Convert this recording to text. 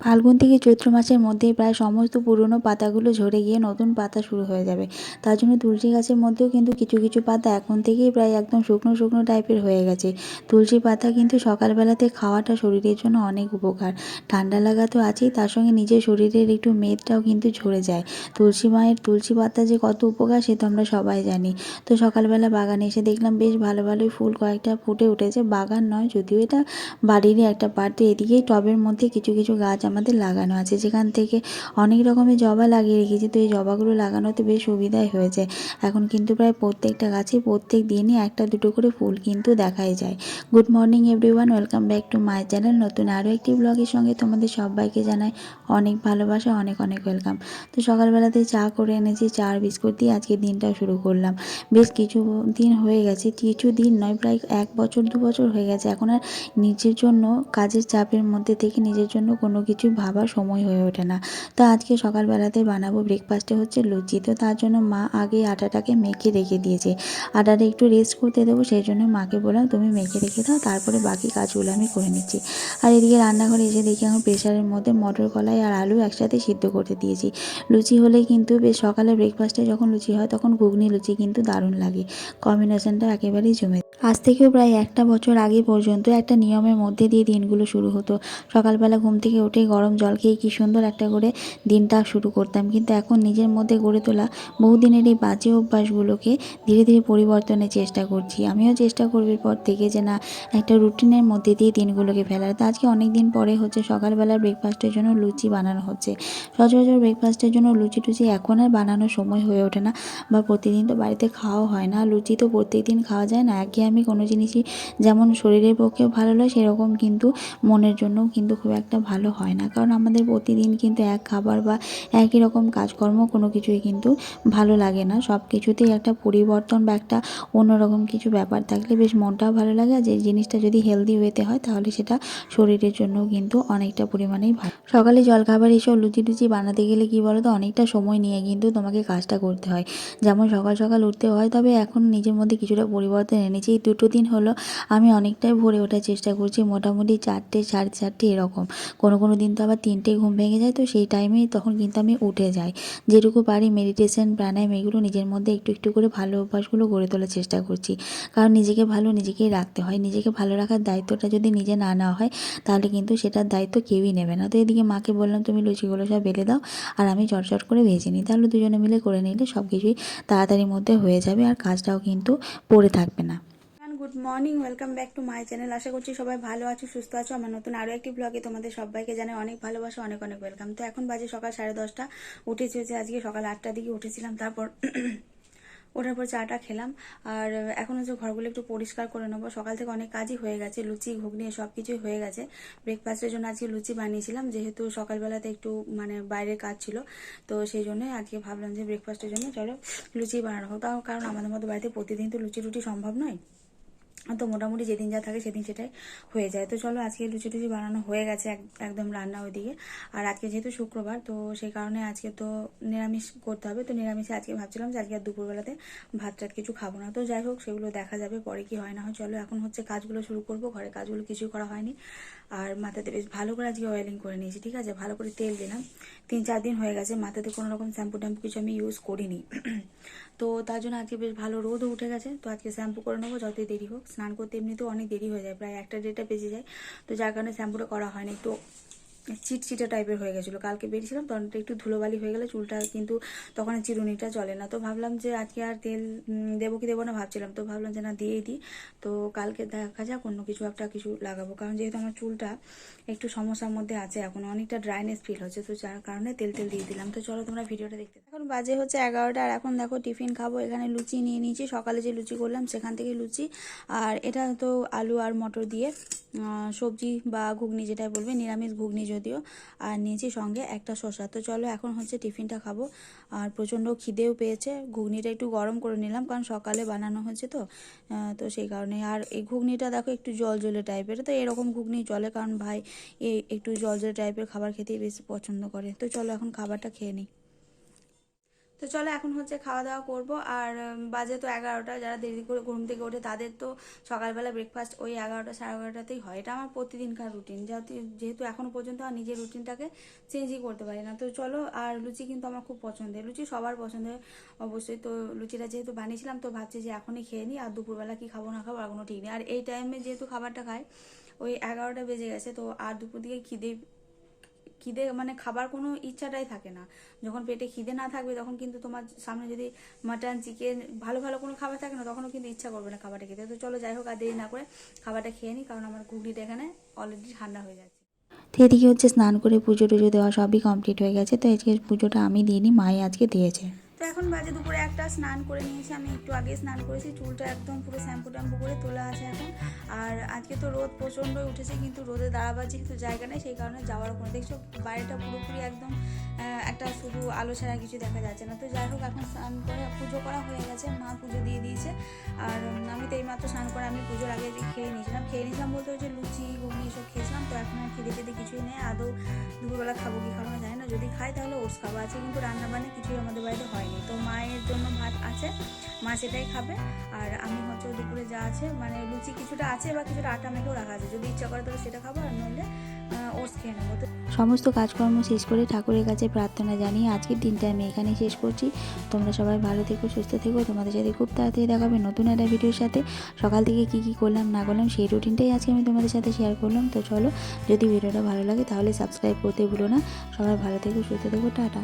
ফাল্গুন থেকে চৈত্র মাসের মধ্যেই প্রায় সমস্ত পুরনো পাতাগুলো ঝরে গিয়ে নতুন পাতা শুরু হয়ে যাবে। তার জন্য তুলসী গাছের মধ্যেও কিন্তু কিছু কিছু পাতা এখন থেকেই প্রায় একদম শুকনো শুকনো টাইপের হয়ে গেছে। তুলসী পাতা কিন্তু সকালবেলাতে খাওয়াটা শরীরের জন্য অনেক উপকার। ঠান্ডা লাগা তো আছেই, তার সঙ্গে নিজের শরীরের একটু মেদটাও কিন্তু ঝরে যায়। তুলসী মায়ের তুলসী পাতা যে কত উপকার সে তো আমরা সবাই জানি। তো সকালবেলা বাগানে এসে দেখলাম বেশ ভালো ভালোই ফুল কয়েকটা ফুটে উঠেছে। বাগান নয় যদিও, এটা বাড়িরই একটা পার্ট। তো এদিকেই টবের মধ্যে কিছু কিছু গাছ আমাদের লাগানো আছে, যেখান থেকে অনেক রকমের জবা লাগিয়ে রেখেছি। তো এই জবাগুলো লাগানোতে বেশ সুবিধাই হয়েছে। এখন কিন্তু প্রায় প্রত্যেকটা গাছে প্রত্যেক দিনই একটা দুটো করে ফুল কিন্তু দেখাই যায়। Good morning everyone, welcome back to my channel. নতুন আরও একটি ব্লগের সঙ্গে তোমাদের সবাইকে জানাই অনেক ভালোবাসা, অনেক অনেক ওয়েলকাম। তো সকালবেলাতে চা করে এনেছি, চা আর বিস্কুট দিয়ে আজকে দিনটা শুরু করলাম। বেশ কিছু দিন হয়ে গেছে, কিছু দিন নয় প্রায় 1 বছর 2 বছর হয়ে গেছে এখন আর নিজের জন্য কাজের চাপের মধ্যে থেকে নিজের জন্য কোনো কিছু ভাবার সময় হয়ে ওঠে না। তো আজকে সকালবেলাতে বানাবো ব্রেকফাস্টে হচ্ছে লুচি। তো তার জন্য মা আগে আটাটাকে মেখে রেখে দিয়েছে। আটাটা একটু রেস্ট করতে দেবো, সেই জন্য মাকে বললাম তুমি মেখে রেখে দাও, তারপরে বাকি কাজগুলো আমি করে নিচ্ছি। আর এদিকে রান্নাঘরে এসে দেখি এখন প্রেশারের মধ্যে মটর কলাই আর আলু একসাথে সিদ্ধ করতে দিয়েছি। লুচি হলেই কিন্তু বেশ সকালে ব্রেকফাস্টে যখন লুচি হয় তখন ঘুগনি লুচি কিন্তু দারুণ লাগে। কম্বিনেশনটা একেবারেই জমে। আজ থেকেও প্রায় 1 বছর আগে পর্যন্ত একটা নিয়মের মধ্যে দিয়ে দিনগুলো শুরু হতো। সকালবেলা ঘুম থেকে উঠে গরম জল খেয়ে কী সুন্দর একটা করে দিনটা শুরু করতাম। কিন্তু এখন নিজের মধ্যে গড়ে তোলা বহুদিনের এই বাজে অভ্যাসগুলোকে ধীরে ধীরে পরিবর্তনের চেষ্টা করছি। আমিও চেষ্টা করবি পর থেকে যে না, একটা রুটিনের মধ্যে দিয়ে দিনগুলোকে ফেলার। তো আজকে অনেক দিন পরে হচ্ছে সকালবেলার ব্রেকফাস্টের জন্য লুচি বানানো হচ্ছে। সচরাচর ব্রেকফাস্টের জন্য লুচি টুচি এখন আর বানানোর সময় হয়ে ওঠে না, বা প্রতিদিন তো বাড়িতে খাওয়া হয় না। লুচি তো প্রত্যেক দিন খাওয়া যায় না। আমি কোনো জিনিসই যেমন শরীরের পক্ষেও ভালো নয়, সেরকম কিন্তু মনের জন্যও কিন্তু খুব একটা ভালো হয় না। কারণ আমাদের প্রতিদিন কিন্তু এক খাবার বা একই রকম কাজকর্ম কোনো কিছুই কিন্তু ভালো লাগে না। সব কিছুতেই একটা পরিবর্তন বা একটা অন্যরকম কিছু ব্যাপার থাকলে বেশ মনটাও ভালো লাগে। আর যে জিনিসটা যদি হেলদি ওয়েতে হয় তাহলে সেটা শরীরের জন্যও কিন্তু অনেকটা পরিমাণেই ভালো। সকালে জলখাবার এইসব লুচি টুচি বানাতে গেলে কী বলো তো, অনেকটা সময় নিয়ে কিন্তু তোমাকে কাজটা করতে হয়। যেমন সকাল সকাল উঠতে হয়, তবে এখন নিজের মধ্যে কিছুটা পরিবর্তন এনেছি। এই 2টো দিন হলো আমি অনেকটাই ভোরে ওঠার চেষ্টা করছি, মোটামুটি 4টে 4:30 এরকম। কোনো দিন তো আবার 3টে ঘুম ভেঙে যায়, তো সেই টাইমেই তখন কিন্তু আমি উঠে যাই। যেটুকু পারি মেডিটেশন প্রাণায়াম এগুলো নিজের মধ্যে একটু একটু করে ভালো অভ্যাসগুলো গড়ে তোলার চেষ্টা করছি। কারণ নিজেকে ভালো নিজেকেই রাখতে হয়। নিজেকে ভালো রাখার দায়িত্বটা যদি নিজে না নেওয়া হয় তাহলে কিন্তু সেটার দায়িত্ব কেউই নেবে না। তো এদিকে মাকে বললাম তুমি লুচিগুলো সব বেলে দাও আর আমি চটচট করে ভেজে নিই, তাহলে দুজনে মিলে করে নিলে সব কিছুই তাড়াতাড়ির মধ্যে হয়ে যাবে আর কাজটাও কিন্তু পড়ে থাকবে না। Good morning, welcome back to my channel. আশা করছি সবাই ভালো আছো, সুস্থ আছো। আমার নতুন আরও একটি ব্লগে তোমাদের সবাইকে জানাই অনেক ভালোবাসা, অনেক অনেক ওয়েলকাম। তো এখন বাজে সকাল 10:30। উঠেছি হচ্ছে আজকে সকাল 8টার দিকে উঠেছিলাম। তারপর ওঠার পর চাটা খেলাম। আর এখন হচ্ছে ঘরগুলো একটু পরিষ্কার করে নেবো। সকাল থেকে অনেক কাজই হয়ে গেছে, লুচি ঘুগনি সব কিছুই হয়ে গেছে। ব্রেকফাস্টের জন্য আজকে লুচি বানিয়েছিলাম, যেহেতু সকালবেলাতে একটু মানে বাইরের কাজ ছিল। তো সেই জন্যই আজকে ভাবলাম যে ব্রেকফাস্টের জন্য চলো লুচি বানানো হোক। তাও কারণ আমাদের মতো বাড়িতে প্রতিদিন তো লুচি রুটি সম্ভব নয়। তো মোটামুটি যেদিন যা থাকে সেদিন সেটাই হয়ে যায়। তো চলো আজকে লুচি টুচি বানানো হয়ে গেছে, একদম রান্না ওইদিকে। আর আজকে যেহেতু শুক্রবার, তো সেই কারণে আজকে তো নিরামিষ করতে হবে। তো নিরামিষে আজকে ভাবছিলাম যে আজকে আর দুপুরবেলাতে ভাত টাত কিছু খাবো না। তো যাই হোক, সেগুলো দেখা যাবে পরে কি হয় না হয়। চলো এখন হচ্ছে কাজগুলো শুরু করবো। ঘরের কাজগুলো কিছুই করা হয়নি। আর মাথাতে বেশ ভালো করে আজকে অয়েলিং করে নিয়েছি, ঠিক আছে। ভালো করে তেল দিলাম। 3-4 দিন হয়ে গেছে মাথাতে কোনো রকম শ্যাম্পু ট্যাম্পু কিছু আমি ইউজ করিনি। তো তার জন্য আজকে বেশ ভালো রোদও উঠে গেছে। তো আজকে শ্যাম্পু করে নেবো, যতই দেরি হোক। স্নান করতে এমনিতেও অনেক দেরি হয়ে যায়, প্রায় 1টা 1:30 বেজে যায়। তো যার কারণে শ্যাম্পুটা করা হয়নি। একটু চিটচিটে টাইপের হয়ে গেছিলো। কালকে বেরিয়েছিলাম তখন একটু ধুলোবালি হয়ে গেলে চুলটা কিন্তু তখন চিরুনিটা চলে না। তো ভাবলাম যে আজকে আর তেল দেবো কি দেবো না ভাবছিলাম। তো ভাবলাম যে না, দিয়েই দিই। তো কালকে দেখা যাক অন্য কিছু একটা কিছু লাগাবো, কারণ যেহেতু আমার চুলটা একটু সমস্যার মধ্যে আছে, এখন অনেকটা ড্রাইনেস ফিল হচ্ছে। তো যার কারণে তেল তেল দিয়ে দিলাম। তো চলো তোমরা ভিডিওটা দেখতে। এখন বাজে হচ্ছে 11টা। আর এখন দেখো টিফিন খাবো। এখানে লুচি নিয়ে নিয়েছি, সকালে যে লুচি করলাম সেখান থেকে লুচি। আর এটা তো আলু আর মটর দিয়ে সবজি বা ঘুগনি যেটাই বলবে, নিরামিষ ঘুগনি যদিও। আর নিয়েছি সঙ্গে একটা শসা। তো চলো এখন হচ্ছে টিফিনটা খাবো। আর প্রচণ্ড খিদেও পেয়েছে। ঘুগনিটা একটু গরম করে নিলাম, কারণ সকালে বানানো হয়েছে তো। তো সেই কারণে। আর এই ঘুগনিটা দেখো একটু জল জলে টাইপের। তো এরকম ঘুগনি চলে, কারণ ভাই একটু জল জলে টাইপের খাবার খেতেই বেশি পছন্দ করে। তো চলো এখন খাবারটা খেয়ে নিই। তো চলো এখন হচ্ছে খাওয়া দাওয়া করবো। আর বাজে তো 11টা, যারা দেরি করে ঘুম থেকে ওঠে তাদের তো সকালবেলা ব্রেকফাস্ট ওই 11টা সাড়ে 11টাতেই হয়। এটা আমার প্রতিদিনকার রুটিন, যেহেতু এখনো পর্যন্ত আর নিজের রুটিনটাকে চেঞ্জই করতে পারি না। তো চলো, আর লুচি কিন্তু আমার খুব পছন্দের, লুচি সবার পছন্দের অবশ্যই। তো লুচিটা যেহেতু বানিয়েছিলাম তো ভাবছি যে এখনই খেয়ে নিই, আর দুপুরবেলা কি খাবো না খাবো আর কোনো ঠিক নেই। আর এই টাইমে যেহেতু খাবারটা খাই ওই 11টা বেজে গেছে, তো আর দুপুর দিকে খিদে মানে খাবার কোনো ইচ্ছাটাই থাকে না। যখন পেটে খিদে না থাকবে তখন কিন্তু তোমার সামনে যদি মাটন চিকেন ভালো ভালো কোনো খাবার থাকে না, তখনও কিন্তু ইচ্ছা করবে না খাবারটা খেতে। তো চলো যাই হোক, আর দেরি না করে খাবারটা খেয়ে নিই, কারণ আমার ঘুগনিটা এখানে অলরেডি ঠান্ডা হয়ে যাচ্ছে। তো এদিকে হচ্ছে স্নান করে পুজো টুজো দেওয়া সবই কমপ্লিট হয়ে গেছে। তো আজকে পুজোটা আমি দিইনি, মাই আজকে দিয়েছে। তো এখন বাজে দুপুরে একটা, স্নান করে নিয়েছি আমি, একটু আগে স্নান করেছি, চুলটা একদম পুরো শ্যাম্পু ট্যাম্পু করে তোলা আছে এখন। আর আজকে তো রোদ প্রচণ্ডই উঠেছে, কিন্তু রোদে দাঁড়াবার যেহেতু জায়গা নেই সেই কারণে যাওয়ার কোনো, দেখছো বাড়িটা পুরোপুরি একদম একটা শুধু আলো ছাড়া কিছু দেখা যাচ্ছে না। তো যাই হোক, এখন স্নান করে পুজো করা হয়ে গেছে, মা পুজো দিয়ে দিয়েছে। আর আমি তো এইমাত্র স্নান করে আমি পুজোর আগে খেয়ে নিয়েছিলাম বলতে হচ্ছে লুচি ঘুগনি এসব খেয়েছিলাম। তো এখন আর খিদে টিদে কিছুই নেই, আদৌ দুপুরবেলা খাবো কি খাবো না জানি না, যদি খাই তাহলে ওটস খাবো। আছে কিন্তু রান্না বান্না কিছুই আমাদের বাড়িতে হয়নি, তো মায়ের জন্য ভাত আছে, মা সেটাই খাবে। আর আমি হচ্ছে দুপুরে যা আছে মানে লুচি কিছুটা আছে বা কিছুটা আটা মেখেও রাখা আছে, যদি ইচ্ছা করে তাহলে সেটা খাবো, আর নইলে ওটস খেয়ে নেবো। তো সমস্ত কাজকর্ম শেষ করে ঠাকুরের কাছে প্রার্থনা জানিয়ে আজকের দিনটা আমি এখানেই শেষ করছি। তোমরা সবাই ভালো থেকো, সুস্থ থেকো। তোমাদের সাথে খুব তাড়াতাড়ি দেখা হবে নতুন একটা ভিডিওর সাথে। সকাল থেকে কী করলাম না করলাম সেই রুটিনটাই আজকে আমি তোমাদের সাথে শেয়ার করলাম। তো চলো, যদি ভিডিওটা ভালো লাগে তাহলে সাবস্ক্রাইব করতে ভুলো না। সবাই ভালো থেকো, সুস্থ থেকো, টাটা।